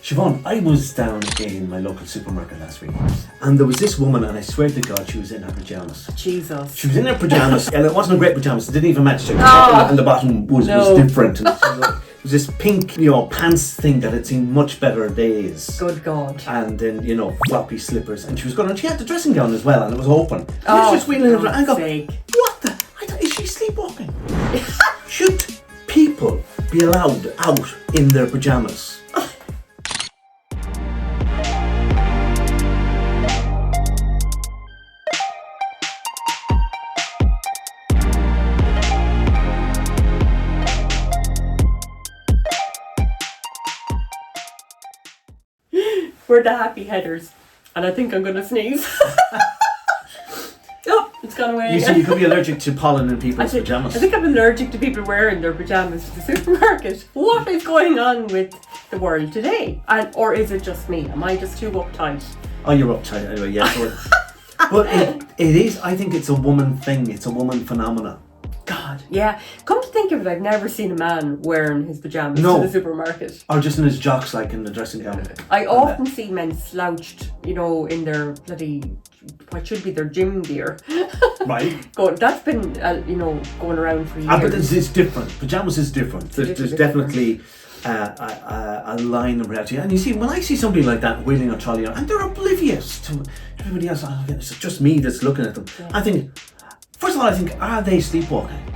Siobhan, I was down in my local supermarket last week, and there was this woman, and I swear to God, she was in her pajamas. Jesus. She was in her pajamas, and it wasn't a great pajamas. It didn't even match. And the bottom was different. And it was this pink, pants thing that had seen much better days. Good God. And then, floppy slippers, and she was going on. She had the dressing gown as well, and it was open. She was just wheeling it around. And I go, what the? I thought, is she sleepwalking? Should people be allowed out in their pajamas? We're the happy headers, and I think I'm going to sneeze. Oh, it's gone away again. You see, you could be allergic to pollen in people's pajamas. I think I'm allergic to people wearing their pajamas to the supermarket. What is going on with the world today? Or is it just me? Am I just too uptight? Oh, you're uptight anyway, yeah. But it is, I think it's a woman thing. It's a woman phenomenon. God, yeah. Come to think of it, I've never seen a man wearing his pajamas to the supermarket. Or just in his jocks, like in the dressing gown. I often see men slouched, in their bloody, what should be their gym gear. Right. That's been, going around for years. But it's different. Pajamas is different. There's definitely a line of reality. And you see, when I see somebody like that wheeling a trolley, and they're oblivious to everybody else, it's just me that's looking at them. Yeah. I think, first of all, are they sleepwalking?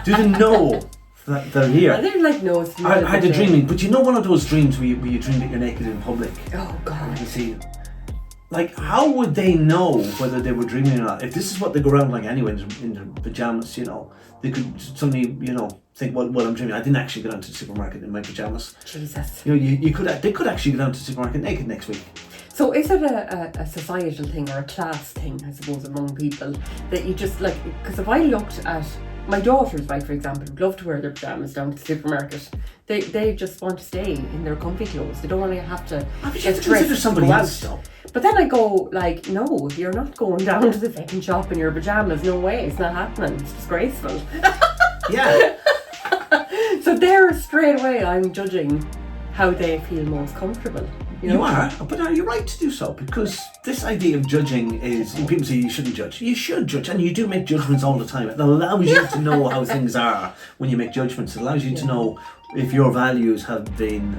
Do they know that they're here? I think no. Are they dreaming? But one of those dreams where you dream that you're naked in public. Oh God! You see, how would they know whether they were dreaming or not? If this is what they go around like anyway in their pajamas, they could suddenly think, well, I'm dreaming. I didn't actually go down to the supermarket in my pajamas. Jesus. They could actually go down to the supermarket naked next week. So is it a societal thing or a class thing, I suppose, among people that you just because if I looked at my daughters, for example, would love to wear their pajamas down to the supermarket. They just want to stay in their comfy clothes. They don't want to have to. But you have to consider somebody else, though. But then I go no, you're not going down to the fucking shop in your pajamas. No way, it's not happening. It's disgraceful. Yeah. So there, straight away, I'm judging how they feel most comfortable. You are, but are you right to do so? Because this idea of judging is, people say you shouldn't judge. You should judge, and you do make judgments all the time. It allows you to know how things are when you make judgments. It allows you to know if your values have been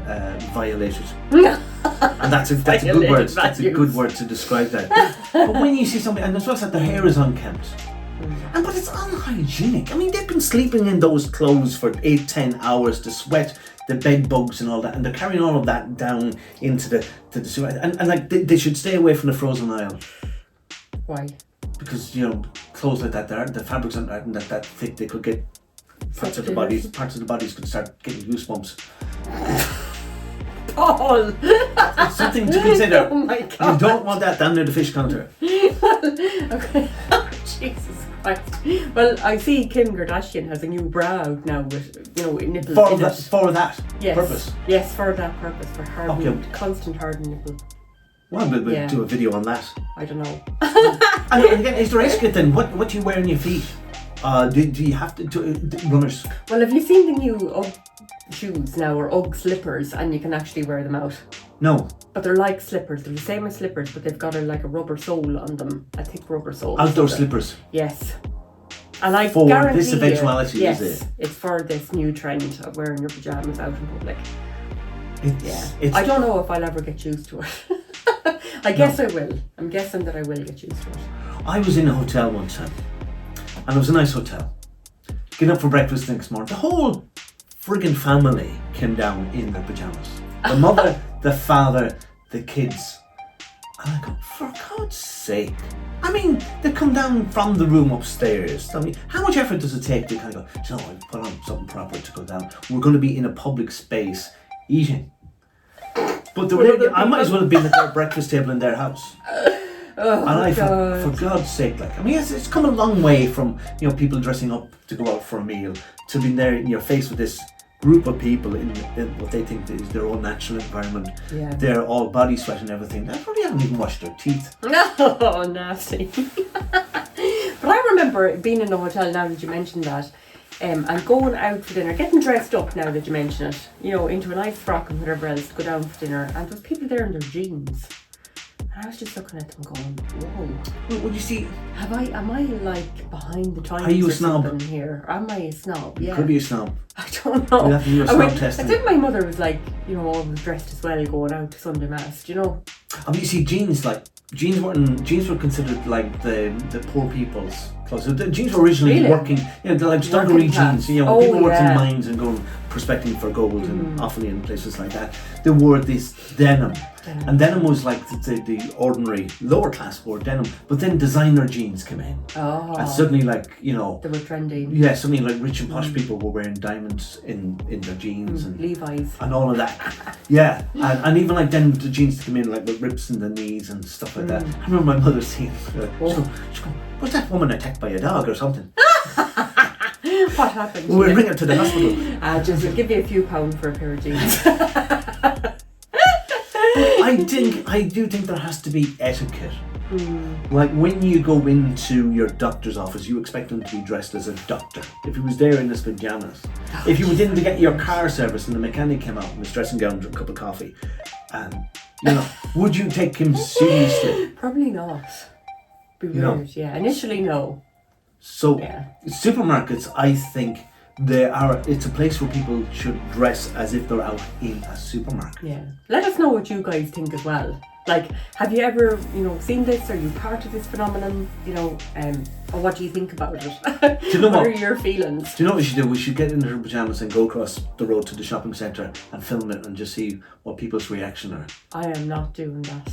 violated. And that's a good word. That's a good word to describe that. But when you see somebody, and as well as that, their hair is unkempt. But it's unhygienic. I mean, they've been sleeping in those clothes for 8-10 hours to sweat the bed bugs and all that, and they're carrying all of that down into the sewer. And they should stay away from the frozen aisle. Why? Because clothes like that, the fabrics aren't that thick. They could get parts of the bodies could start getting goosebumps. Paul! It's something to consider. Oh my God! You don't want that down near the fish counter. Okay. Jesus Christ. Well, I see Kim Kardashian has a new bra out now with, nipples in it. For that purpose? Yes, for that purpose, for hardened, constant hardened nipple. Well, we'll do a video on that. I don't know. And again, is there etiquette then? What do you wear on your feet? Do you have to runners? Well, have you seen the new Ugg shoes now, or Ugg slippers, and you can actually wear them out? No. But they're like slippers. They're the same as slippers, but they've got a rubber sole on them, a thick rubber sole. Outdoor slippers. Yes. And I for guarantee this eventuality, yes, is it? It's for this new trend of wearing your pajamas out in public. It's I don't know if I'll ever get used to it. I guess I will. I'm guessing that I will get used to it. I was in a hotel one time, and it was a nice hotel. Getting up for breakfast the next morning, the whole friggin' family came down in their pajamas. The mother, the father, the kids. And I go, for God's sake. I mean, they come down from the room upstairs. I mean, how much effort does it take to kind of go, I put on something proper to go down. We're going to be in a public space eating. But I might as well have been at their breakfast table in their house. For God's sake, it's come a long way from people dressing up to go out for a meal to being there in your face with this group of people in what they think is their own natural environment. Yeah. They're all body sweat and everything. They probably haven't even washed their teeth. Oh, nasty. But I remember being in a hotel, now that you mentioned that, and going out for dinner, getting dressed up now that you mention it, you know, into a nice frock and whatever else to go down for dinner, and there's people there in their jeans. And I was just looking at them going, whoa. Would you see? Am I like behind the times? Are you a or snob? something here? Am I a snob? You Yeah. could be a snob. I don't know. You'd have to do a snob testing. I think my mother was like, you know, always dressed as well going out to Sunday Mass, do you know? I mean, you see, jeans were considered like the poor people's clothes. So the jeans were originally Really? working, you know, they're like dungaree Working class. jeans. You know, Oh, people worked in yeah. mines and going prospecting for gold and often in places like that. They wore this denim. And denim was like the ordinary lower class wore denim, but then designer jeans came in. Oh. And suddenly, like, you know, They were trendy. yeah, suddenly like rich and posh people were wearing diamonds in their jeans and Levi's. and all of that. Yeah, and even like then the jeans come in like with rips in the knees and stuff like that. I remember my mother saying, she's going, was that woman attacked by a dog or something? What happened? We'll bring her to the hospital. Just will give you a few pounds for a pair of jeans. I do think there has to be etiquette. Like when you go into your doctor's office, you expect him to be dressed as a doctor. If he was there in his pajamas. If you went in to get your car service and the mechanic came out in his dressing gown and a cup of coffee, and you know, would you take him seriously? Probably not. Be weird, You know. yeah. Initially, no. So Yeah. supermarkets, I think it's a place where people should dress as if they're out in a supermarket. Yeah. Let us know what you guys think as well. Like, have you ever, you know, seen this? Are you part of this phenomenon? You know, or what do you think about it? Do you know what what? are your feelings? Do you know what we should do? We should get into our pajamas and go across the road to the shopping centre and film it and just see what people's reaction are. I am not doing that.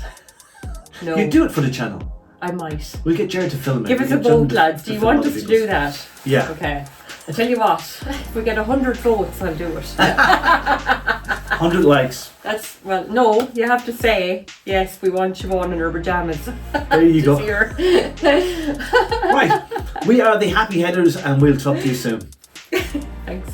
No. You do it for the channel. I might. We'll get Jared to film it. Give us a We'll get John vote, lads. Do you film want other us to people's. do that? Yeah. Okay. I tell you what, if we get 100 votes, I'll do it. 100 likes. That's, well, no, you have to say, yes, we want Siobhan in her pajamas. There you go. Here. Right. We are the Happy Headers and we'll talk to you soon. Thanks.